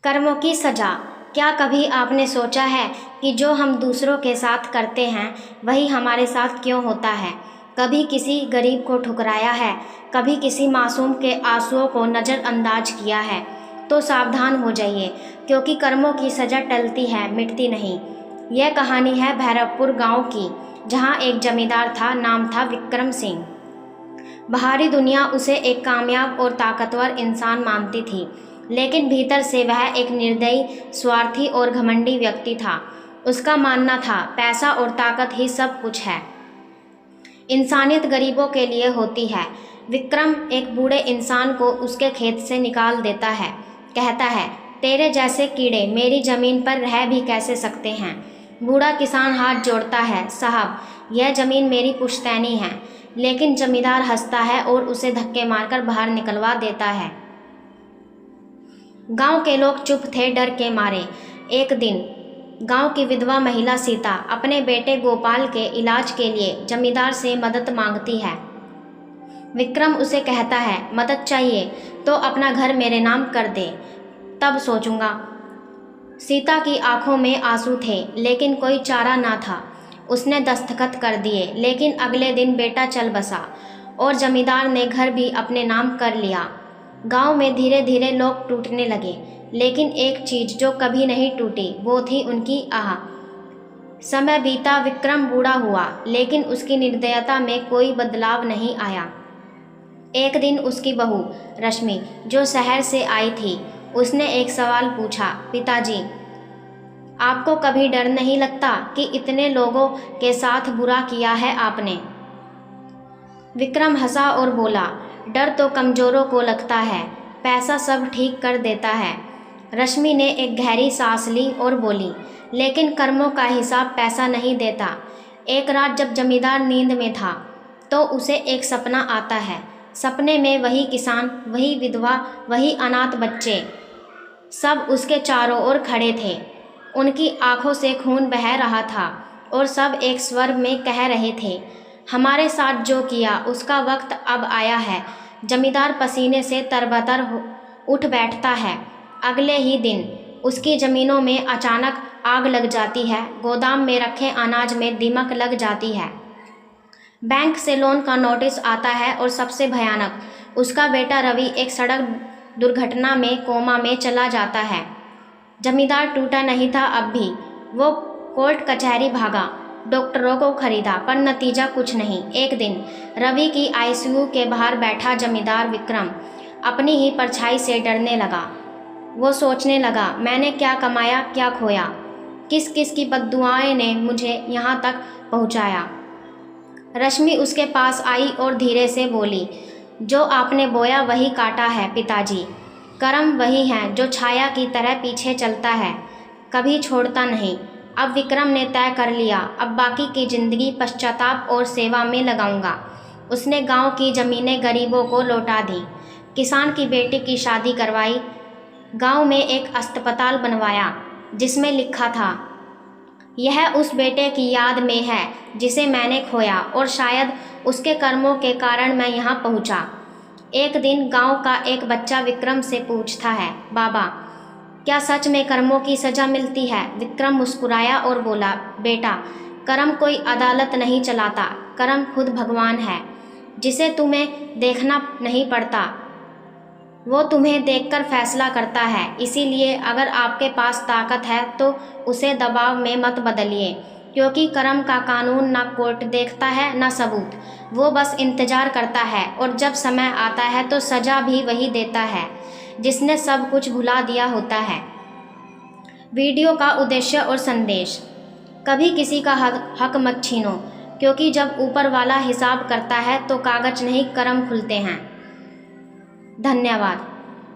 कर्मों की सजा। क्या कभी आपने सोचा है कि जो हम दूसरों के साथ करते हैं वही हमारे साथ क्यों होता है? कभी किसी गरीब को ठुकराया है, कभी किसी मासूम के आंसुओं को नज़रअंदाज किया है? तो सावधान हो जाइए, क्योंकि कर्मों की सजा टलती है, मिटती नहीं। यह कहानी है भैरवपुर गांव की, जहां एक जमींदार था, नाम था विक्रम सिंह। बाहरी दुनिया उसे एक कामयाब और ताकतवर इंसान मानती थी, लेकिन भीतर से वह एक निर्दयी, स्वार्थी और घमंडी व्यक्ति था। उसका मानना था पैसा और ताकत ही सब कुछ है। इंसानियत गरीबों के लिए होती है। विक्रम एक बूढ़े इंसान को उसके खेत से निकाल देता है। कहता है, तेरे जैसे कीड़े मेरी ज़मीन पर रह भी कैसे सकते हैं? बूढ़ा किसान हाथ जोड़ता है, साहब, यह ज़मीन मेरी पुश्तैनी है। लेकिन जमींदार हंसता है और उसे धक्के मारकर बाहर निकलवा देता है। गांव के लोग चुप थे, डर के मारे। एक दिन गांव की विधवा महिला सीता अपने बेटे गोपाल के इलाज के लिए जमींदार से मदद मांगती है। विक्रम उसे कहता है, मदद चाहिए तो अपना घर मेरे नाम कर दे, तब सोचूंगा। सीता की आंखों में आंसू थे, लेकिन कोई चारा ना था। उसने दस्तखत कर दिए, लेकिन अगले दिन बेटा चल बसा और जमींदार ने घर भी अपने नाम कर लिया। गांव में धीरे धीरे लोग टूटने लगे, लेकिन एक चीज जो कभी नहीं टूटी वो थी उनकी आह। समय बीता, विक्रम बूढ़ा हुआ, लेकिन उसकी निर्दयता में कोई बदलाव नहीं आया। एक दिन उसकी बहू रश्मि, जो शहर से आई थी, उसने एक सवाल पूछा, पिताजी, आपको कभी डर नहीं लगता कि इतने लोगों के साथ बुरा किया है आपने? विक्रम हंसा और बोला, डर तो कमजोरों को लगता है, पैसा सब ठीक कर देता है। रश्मि ने एक गहरी सांस ली और बोली, लेकिन कर्मों का हिसाब पैसा नहीं देता। एक रात जब जमींदार नींद में था तो उसे एक सपना आता है। सपने में वही किसान, वही विधवा, वही अनाथ बच्चे, सब उसके चारों ओर खड़े थे। उनकी आंखों से खून बह रहा था और सब एक स्वर में कह रहे थे, हमारे साथ जो किया उसका वक्त अब आया है। जमींदार पसीने से तरबतर उठ बैठता है। अगले ही दिन उसकी ज़मीनों में अचानक आग लग जाती है। गोदाम में रखे अनाज में दीमक लग जाती है। बैंक से लोन का नोटिस आता है और सबसे भयानक, उसका बेटा रवि एक सड़क दुर्घटना में कोमा में चला जाता है। जमींदार टूटा नहीं था अब भी। वो कोर्ट कचहरी भागा, डॉक्टरों को खरीदा, पर नतीजा कुछ नहीं। एक दिन रवि की आईसीयू के बाहर बैठा जमींदार विक्रम अपनी ही परछाई से डरने लगा। वो सोचने लगा, मैंने क्या कमाया, क्या खोया? किस किस की बद्दुआएं ने मुझे यहाँ तक पहुँचाया? रश्मि उसके पास आई और धीरे से बोली, जो आपने बोया वही काटा है पिताजी। कर्म वही है जो छाया की तरह पीछे चलता है, कभी छोड़ता नहीं। अब विक्रम ने तय कर लिया, अब बाकी की ज़िंदगी पश्चाताप और सेवा में लगाऊंगा। उसने गांव की ज़मीनें गरीबों को लौटा दी, किसान की बेटी की शादी करवाई, गांव में एक अस्पताल बनवाया जिसमें लिखा था, यह उस बेटे की याद में है जिसे मैंने खोया और शायद उसके कर्मों के कारण मैं यहाँ पहुँचा। एक दिन गांव का एक बच्चा विक्रम से पूछता है, बाबा, क्या सच में कर्मों की सज़ा मिलती है? विक्रम मुस्कुराया और बोला, बेटा, कर्म कोई अदालत नहीं चलाता, कर्म खुद भगवान है, जिसे तुम्हें देखना नहीं पड़ता, वो तुम्हें देखकर फैसला करता है। इसीलिए अगर आपके पास ताकत है तो उसे दबाव में मत बदलिए, क्योंकि कर्म का कानून ना कोर्ट देखता है ना सबूत, वो बस इंतज़ार करता है, और जब समय आता है तो सज़ा भी वही देता है जिसने सब कुछ भुला दिया होता है। वीडियो का उद्देश्य और संदेश, कभी किसी का हक मत छीनो, क्योंकि जब ऊपर वाला हिसाब करता है तो कागज नहीं कर्म खुलते हैं। धन्यवाद।